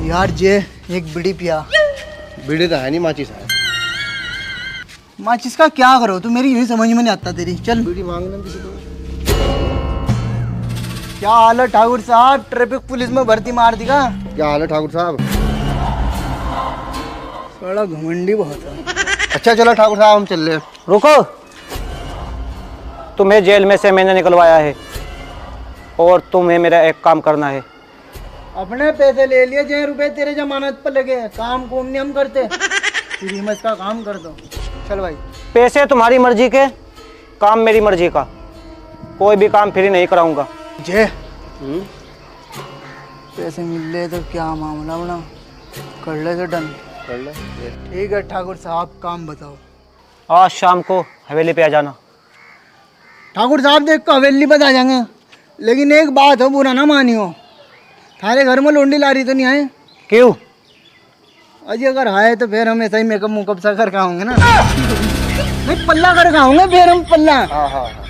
यार जे एक बीड़ी पिया। बीड़ी तो है नहीं, माचिस है। माचिस का क्या करो तू, मेरी यही समझ में नहीं आता तेरी। चल बीड़ी मांगना किसी को। क्या हाल है ठाकुर साहब, ट्रैफिक पुलिस में भर्ती मार दी का? क्या हाल है ठाकुर साहब? बड़ा घमंडी बहुत है। अच्छा चलो ठाकुर साहब हम चल रहे। रुको, तुम्हें जेल में से मैंने निकलवाया है और तुम्हें मेरा एक काम करना है। अपने पैसे ले लिए, जो रुपए तेरे जमानत पर लगे, काम कोम नहीं हम करते। हिम्मत का काम कर दो। चल भाई। पैसे तुम्हारी मर्जी के, काम मेरी मर्जी का। कोई भी काम फ्री नहीं कराऊंगा। जे पैसे मिल ले तो क्या मामला बना, कर ले तो डन। कर ले। ठीक है ठाकुर साहब, काम बताओ। आज शाम को हवेली पे आ जाना। ठाकुर साहब देख को हवेली बता जाएंगे, लेकिन एक बात हो, बुरा ना मानियो, थारे घर में लोंडी लारी तो नहीं आए? क्यों? अजी अगर आए तो फिर हम ऐसा ही मेकअप मुकअप सा कर खाओगे ना। नहीं पल्ला कर खाओगे फिर हम, पल्ला। हाँ हाँ हाँ,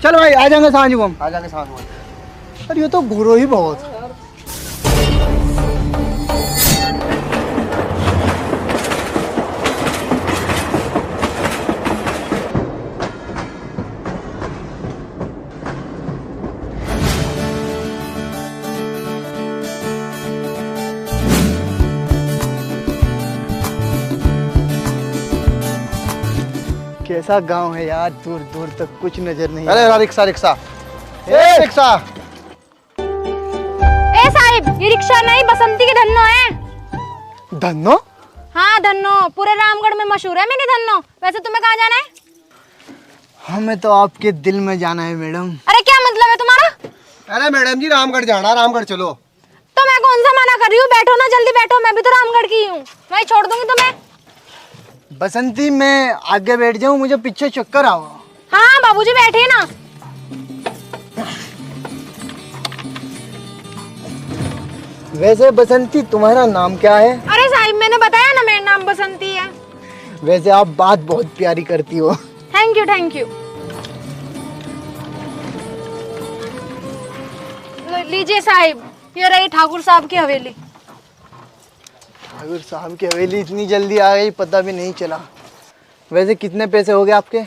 चल भाई आ जाएंगे सांझ को हम। आ जाएंगे साथ में। अरे ये तो घुरो ही बहुत। कैसा गांव है यार, दूर दूर तक कुछ नजर नहीं। अरे रिक्शा रिक्शा, ए रिक्शा। ए साहिब, ये रिक्शा नहीं बसंती के धन्नो है। धन्नो? हाँ धन्नो, पूरे रामगढ़ में मशहूर है मेरी धन्नो। वैसे तुम्हें कहाँ जाना है? हमें तो आपके दिल में जाना है मैडम। अरे क्या मतलब है तुम्हारा? अरे मैडम जी रामगढ़ जाना, रामगढ़ चलो। तो मैं कौन सा मना कर रही हूँ, बैठो ना जल्दी बैठो, मैं भी तो रामगढ़ की हूँ, मैं छोड़ दूंगी तुम्हें। बसंती मैं आगे बैठ जाऊं, मुझे पीछे चक्कर आओ। हाँ बाबूजी बैठिए ना। वैसे बसंती तुम्हारा नाम क्या है? अरे साहिब मैंने बताया ना मेरा नाम बसंती है। वैसे आप बात बहुत प्यारी करती हो। Thank you thank you. लीजिए साहिब, ये रही ठाकुर साहब की हवेली। ठाकुर साहब की हवेली इतनी जल्दी आ गई, पता भी नहीं चला। वैसे कितने पैसे हो गए आपके?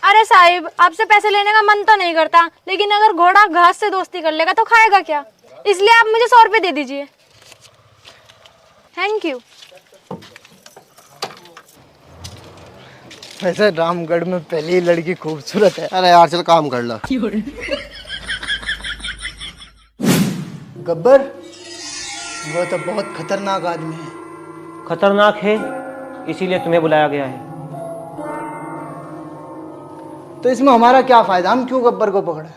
अरे साहिब आपसे पैसे लेने का मन तो नहीं करता, लेकिन अगर घोड़ा घास से दोस्ती कर लेगा तो खाएगा क्या, इसलिए आप मुझे 100 रुपए दे दीजिए। Thank you. वैसे रामगढ़ में पहली लड़की खूबसूरत है। अरे यार चल काम कर ला। गब्बर, वो तो बहुत खतरनाक आदमी है। खतरनाक है, इसीलिए तुम्हें बुलाया गया है। तो इसमें हमारा क्या फायदा, हम क्यों गब्बर को पकड़े?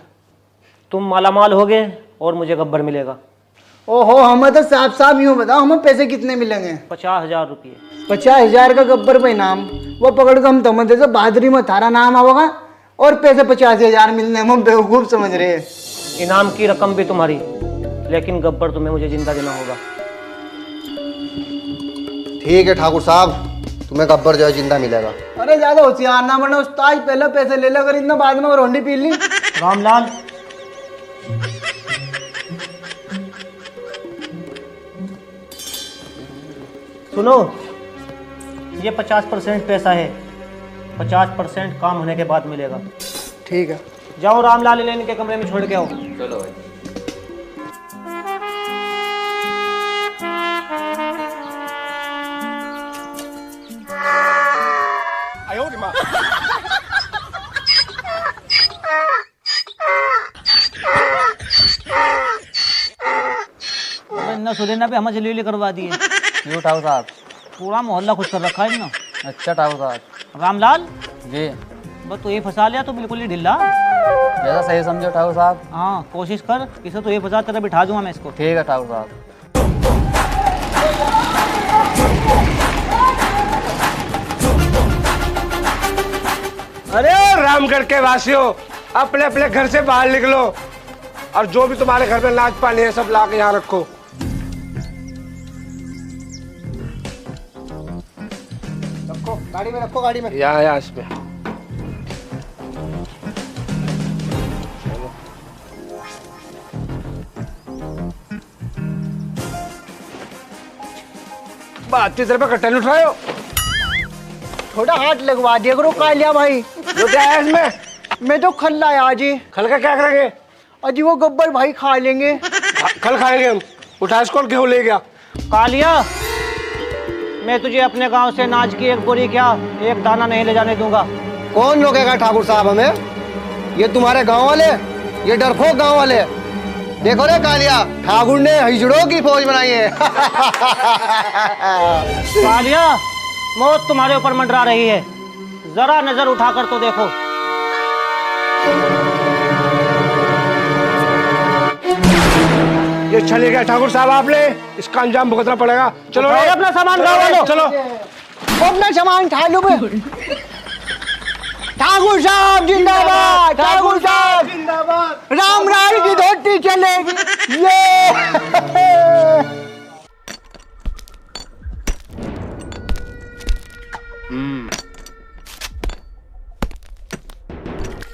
तुम मालामाल होगे और मुझे गब्बर मिलेगा। ओहो, हमें तो साफ साफ यूं बताओ, हमें पैसे कितने मिलेंगे? 50,000 रुपये। 50,000 का गब्बर पे इनाम, वो पकड़ कर हम समझते से बहादुरी में थारा नाम आओगा और पैसे 50,000 मिलने हम बेवकूफ समझ रहे हैं। इनाम की रकम भी तुम्हारी, लेकिन गब्बर तुम्हें मुझे जिंदा देना होगा। ठीक है ठाकुर साहब, तुम्हें गब्बर जो है जिंदा मिलेगा। अरे ज्यादा होशियार ना बनो उस्ताद, पहले पैसे ले लो, अगर इतना बाद में रोंडी पी ली। रामलाल, सुनो, ये 50% पैसा है, 50% काम होने के बाद मिलेगा। ठीक है। जाओ रामलाल लेने के कमरे में छोड़ के आओ। चलो भाई। सुरेना पे हमें जलीली करवा दी है। क्यों ठाकुर साहब? पूरा मोहल्ला खुश कर रखा है ना। अच्छा ठाकुर साहब रामलाल, जी, बस तो ये फंसा लिया तो बिल्कुल ही ढिल्ला। जैसा सही समझो ठाकुर साहब। हाँ कोशिश कर, इसे तो ये फंसा तेरा बिठा दूंगा मैं इसको। ठीक है ठाकुर साहब। अरे रामगढ़ के वासियों, अपने अपने घर से बाहर निकलो और जो भी तुम्हारे घर में नाच पानी है सब ला के यहाँ रखो। रखो गाड़ी में, रखो गाड़ी में। यहाँ इसमें। ₹32 कट्टे लुट रहे हो। थोड़ा हाथ लगवा दिया करो कालिया भाई। जो क्या है इसमें? मैं तो खल्ला है आज ही। खल का क्या करेंगे? अजी वो गब्बर भाई खा लेंगे। खल खाएंगे हम। उठा इसको, क्यों ले गया? कालिया, मैं तुझे अपने गांव से अनाज की एक बोरी क्या एक दाना नहीं ले जाने दूंगा। कौन रोकेगा ठाकुर साहब हमें? ये तुम्हारे गांव वाले, ये डरपोक गांव वाले। देखो रे कालिया, ठाकुर ने हिजड़ों की फौज बनाई है। कालिया, मौत तुम्हारे ऊपर मंडरा रही है, जरा नजर उठाकर तो देखो। ये चले गया ठाकुर साहब, आपने इसका अंजाम भुगतना पड़ेगा। चलो उठाओ अपना सामान, गाँव वालों। चलो अपना सामान खा लो बे। ठाकुर साहब जिंदाबाद, ठाकुर साहब जिंदाबाद। राम राय की धोती चलेगी। ये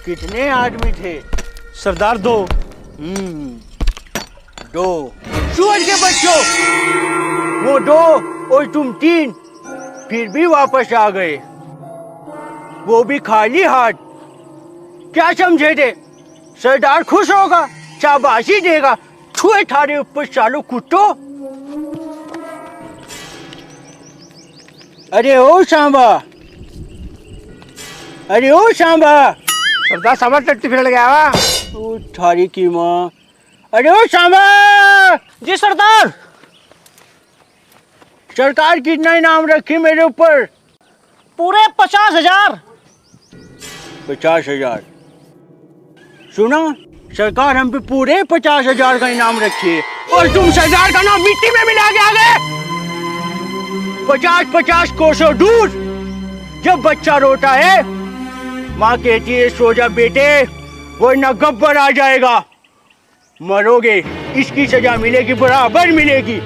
कितने आदमी थे? सरदार 2। दो। सूअर के बच्चों, वो 2 और तुम 3 फिर भी वापस आ गए, वो भी खाली हाथ। क्या समझे थे? सरदार खुश होगा, शाबाशी देगा। छुए ठारे ऊपर चालू कुत्तो। अरे ओ सांबा, अरे ओ सांबा। सरदार सामान टट्टी फिर गया वा। ओ थारी की माँ। अरे ओ सांबा। जी सरदार। सरकार कितना इनाम रखी मेरे ऊपर? पूरे 50,000। 50,000। सुना, सरकार हम पे पूरे 50,000 का इनाम रखी है और तुम सरदार का नाम मिट्टी में मिला के आ गए। 50-50 कोसों दूर जब बच्चा रोता है, माँ कहती है सो जा बेटे, वरना गब्बर आ जाएगा, मरोगे, इसकी सजा मिलेगी, बराबर मिलेगी।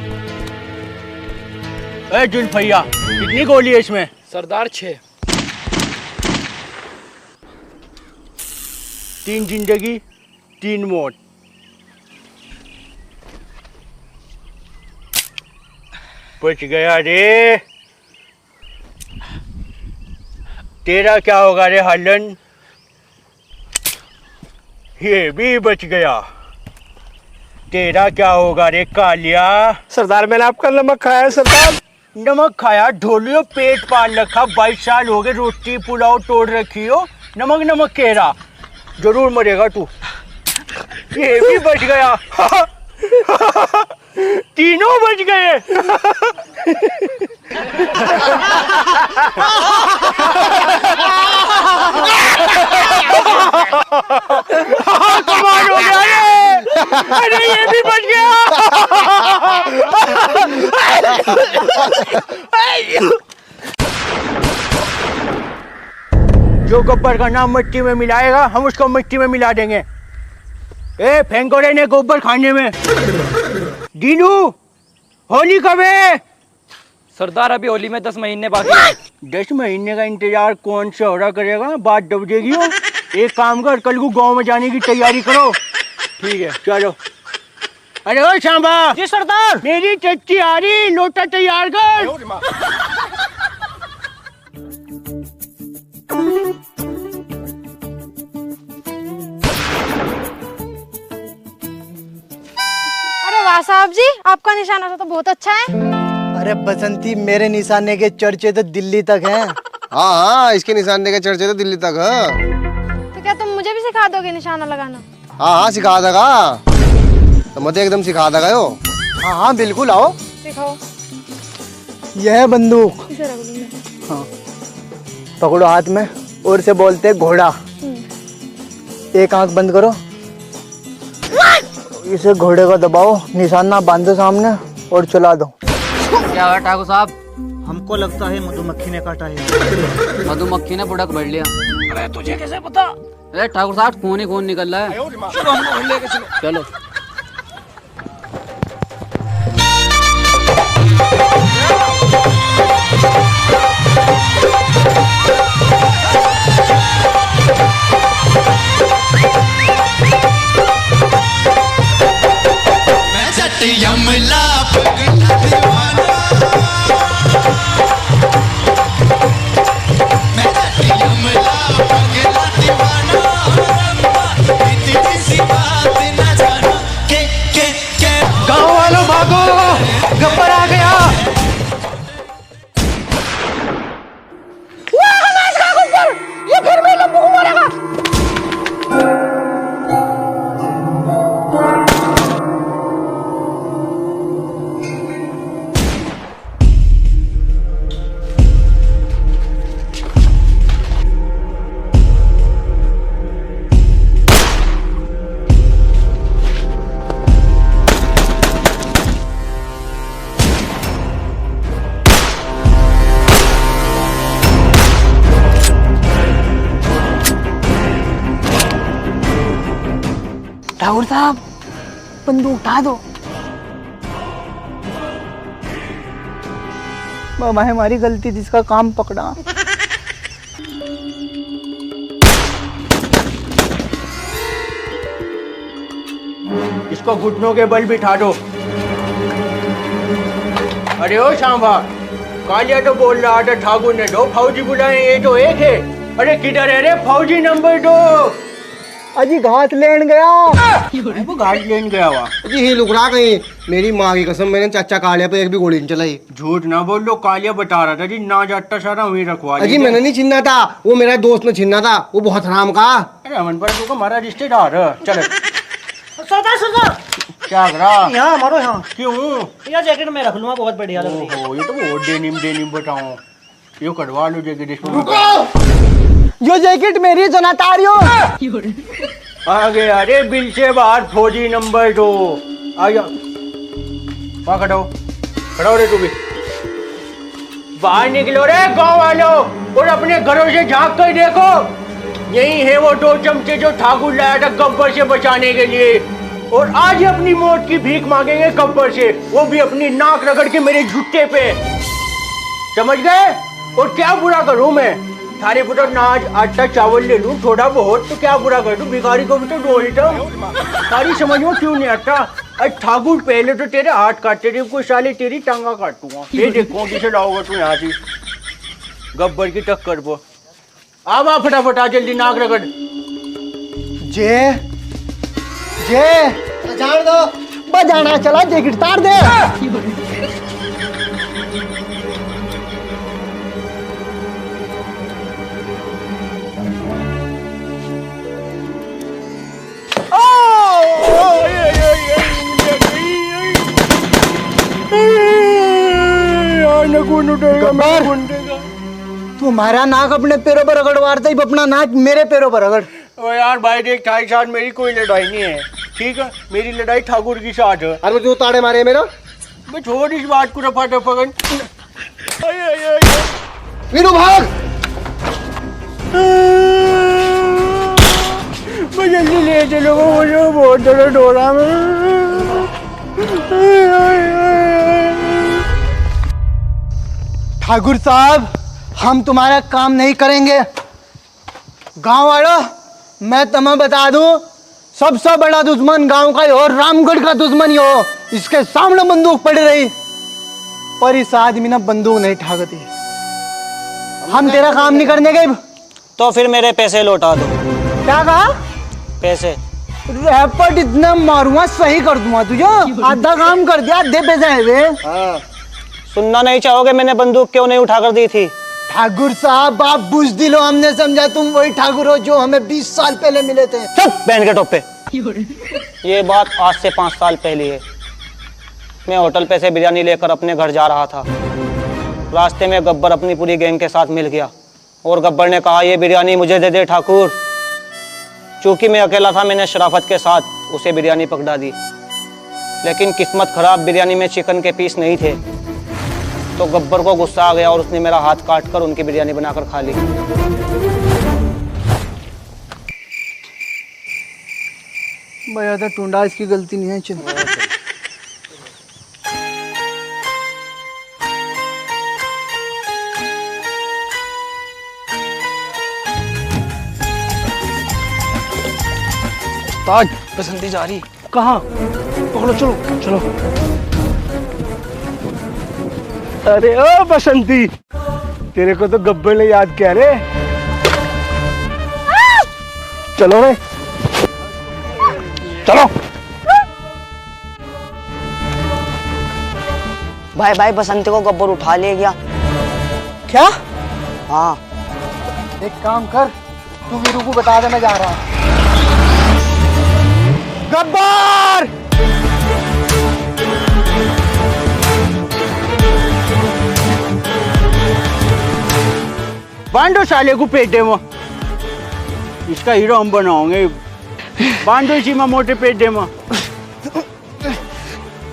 ए जुल्फैया, कितनी गोली है इसमें? सरदार 6। 3 जिंदगी 3 मौत। बच गया रे। तेरा क्या होगा रे हलन? ये भी बच गया। तेरा क्या होगा रे कालिया? सरदार मैंने आपका नमक खाया है सरदार। नमक खाया? ढोलियो पेट पाल रखा, 22 साल हो गए, रोटी पुलाव तोड़ रखी हो, नमक नमक कह रहा। जरूर मरेगा तू। ये भी बच गया। तीनों बच गए। कमाल हो गया रे। अरे ये भी बच गया। जो गब्बर का नाम मिट्टी में मिलाएगा, हम उसको मिट्टी में मिला देंगे। ए फेंको रे ने गोबर खाने में। दीनू, होली कब है? सरदार अभी होली में 10 महीने बाकी है। 10 महीने का इंतजार कौन सा हो रहा करेगा? बात दब जाएगी हो। एक काम कर, कल को गांव में जाने की तैयारी करो। ठीक है, चलो। अरे ओ सांबा। जी सरदार। मेरी टट्टी आ रही, लोटा तैयार कर। अरे वाह साहब जी, आपका निशाना तो बहुत अच्छा है। अरे बसंती, मेरे निशाने के चर्चे तो दिल्ली तक हैं। हाँ हाँ, इसके निशाने के चर्चे तो दिल्ली तक है। तो क्या तुम मुझे भी सिखा दोगे निशाना लगाना? हाँ हाँ, सिखा देगा। तो मुझे एकदम सिखा देगा यो। हाँ हाँ बिल्कुल, आओ। सिखाओ। यह है बंदूक। इसे रख लूं मैं। हाँ, पकड़ो हाथ में और से बोलते हैं घोड़ा। एक आंख बंद करो, इसे घोड़े को दबाओ, निशाना बांधो सामने और चला दो। क्या हुआ ठाकुर साहब? हमको लगता है मधुमक्खी ने काटा है। मधुमक्खी ने बुड़क भर लिया। अरे तुझे कैसे पता? अरे ठाकुर साहब, खून ही खून निकल रहा है। चलो। मैं जट यमला पगला दीवाना। साहब बंदूक उठा दो। बाबा हमारी गलती थी, इसका काम पकड़ा। इसको घुटनों के बल बिठा दो। अरे ओ सांभा, कालिया तो बोल रहा था ठाकुर ने 2 फौजी बुलाए, ये तो 1 है। अरे किधर है रे फौजी नंबर 2? अजी घास लेन गया। वो घास लेन गया हुआ। जी ही लुकड़ा कहीं, मेरी माँ की कसम मैंने चाचा कालिया पे एक भी गोली नहीं चलाई। झूठ ना बोल लो, कालिया बता रहा था जी ना जाता सारा वहीं रखवा अजी मैंने नहीं छीना था, वो मेरा दोस्त ने छीना था, वो बहुत हराम का। अरे अमन पर तू हमारा रिश्तेदार है। चल सरदार सरदार क्या करा यहाँ मारो यहाँ। क्यों? यह जैकेट में रख लूंगा, बहुत बढ़िया लग रही है। ओहो, ये तो वो डेनिम बताओ, ये कटवा लो जैकेट इसमें। जो जैकेट मेरी जनातारियो आ गया अरे बिल से बाहर फौजी नंबर 2। आया वहाँ खड़ो रे तू भी। बाहर निकलो रे गांव वालों, और अपने घरों से झांक कर देखो, यही है वो 2 चमचे जो ठाकुर लाया था गब्बर से बचाने के लिए, और आज ही अपनी मौत की भीख मांगेंगे गब्बर से, वो भी अपनी नाक रगड़ के मेरे जुट्टे पे। समझ गए? और क्या बुरा करूं मैं? थारे पुत्र नाज आटा चावल ले लूं थोड़ा बहुत, तो क्या बुरा कर दूं? भिखारी को भी तो दो ही था। सारी समझ में क्यों नहीं आता? अरे ठाकुर पहले तो तेरे हाथ काटते थे, कोई साले तेरी टांगा काटूंगा। ये देखो किसे लाओगा तू यहाँ से गब्बर की टक्कर पर। आ फटाफट आ, जल्दी नाक रगड़। जे जान दो, बजाना चला, जैकेट तार दे। तुम्हारा नाक अपने पैरों पर रगड़वारता ही, अपना नाक मेरे पैरों पर रगड़। ओ यार भाई देख, ठाई साथ मेरी कोई लड़ाई नहीं है, ठीक है? मेरी लड़ाई ठाकुर की साथ है। अरे जो ताड़े मारे मेरा, मैं छोड़ इस बात को, रफा दफा वीरू भाग। मैं जल्दी ले चलो, मुझे बहुत दर्द हो रहा है। ठाकुर साहब हम तुम्हारा काम नहीं करेंगे। गांव वालों मैं तुम्हें बता दूं, सबसे बड़ा दुश्मन गांव का ही हो, रामगढ़ का दुश्मन ही हो। इसके सामने बंदूक पड़ी रही, पर इस आदमी ने बंदूक नहीं ठाकती। हम तेरा काम नहीं करने गए। तो फिर मेरे पैसे लौटा दो। क्या कहा? पैसे रैपट इतना मारूंगा सही कर दूंगा तुझे। आधा काम कर दिया, आधे पैसे है वे। सुनना नहीं चाहोगे मैंने बंदूक क्यों नहीं उठा कर दी थी? ठाकुर साहब आप बुज़दिल हो, हमने समझा तुम वही ठाकुर हो जो हमें 20 साल पहले मिले थे। चुप बहन के टोपे। ये बात आज से 5 साल पहले है। मैं होटल पे से बिरयानी लेकर अपने घर जा रहा था। रास्ते में गब्बर अपनी पूरी गैंग के साथ मिल गया और गब्बर ने कहा ये बिरयानी मुझे दे दे ठाकुर। चूंकि मैं अकेला था, मैंने शराफत के साथ उसे बिरयानी पकड़ा दी, लेकिन किस्मत खराब, बिरयानी में चिकन के पीस नहीं थे। तो गब्बर को गुस्सा आ गया और उसने मेरा हाथ काट कर उनकी बिरयानी बनाकर खा ली। भैया तो टूंडा, इसकी गलती नहीं है। चल ताज बसंती जा रही। कहाँ? पकड़ो, चलो चलो। अरे ओ बसंती, तेरे को तो गब्बर ने याद किया रे। चलो रे, चलो। भाई भाई बसंती को गब्बर उठा ले गया। क्या? हाँ एक काम कर, तू वीरू को बता दे मैं जा रहा हूँ। गब्बर! बांधो साले को पेटे में, इसका हीरो हम बनाओगे। बांधो इसी में मोटे पेटे में,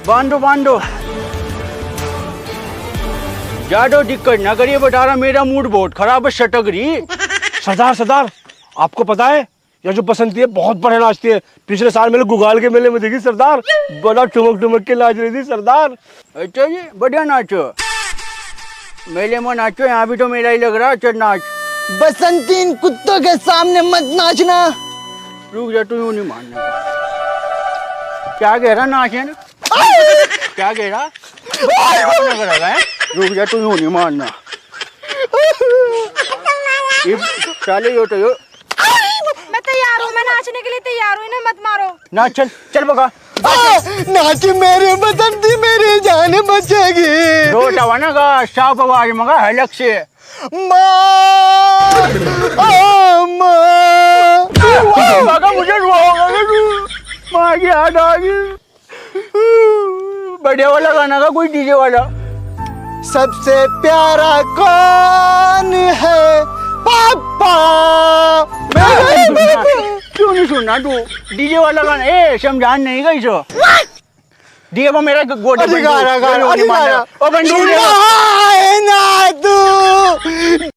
बांधो बांधो। ज्यादा दिक्कत ना करिए, बता रहा मेरा मूड बहुत खराब है, सटक रही। सरदार सरदार, आपको पता है ये जो बसंती है बहुत बढ़िया नाचती है। पिछले साल मैंने गुगाल के मेले में देखी सरदार, बड़ा ठुमक ठुमक के नाच रही थी सरदार। अच्छा जी, बढ़िया नाचो, मेले में नाचो, यहाँ भी तो मेला ही लग रहा है। चल नाच। बसंती इन कुत्तों के सामने मत नाचना। रुक जा, तू यूं नहीं मानने क्या कह रहा, नाचे ना क्या कह रहा रुक जा, तू यूं नहीं मानना। ये साले यो तो यो मैं तैयार हूँ, मैं नाचने के लिए तैयार हूँ, इन्हें मत मारो। नाच, चल चल बगा। नाच मेरे बसंती, मेरी जान बचेगी। दो टवाना का साफ आवाज मगा हलक से। माँ, माँ मुझे माँ की याद आ गई। बढ़िया वाला गाना का कोई डीजे वाला। सबसे प्यारा कौन है पापा। क्यों नहीं सुनना तू डीजे वाला गाना? ए समझान नहीं गई सो डीजे पर मेरा गोटे गाना ओ बंदूक ना तू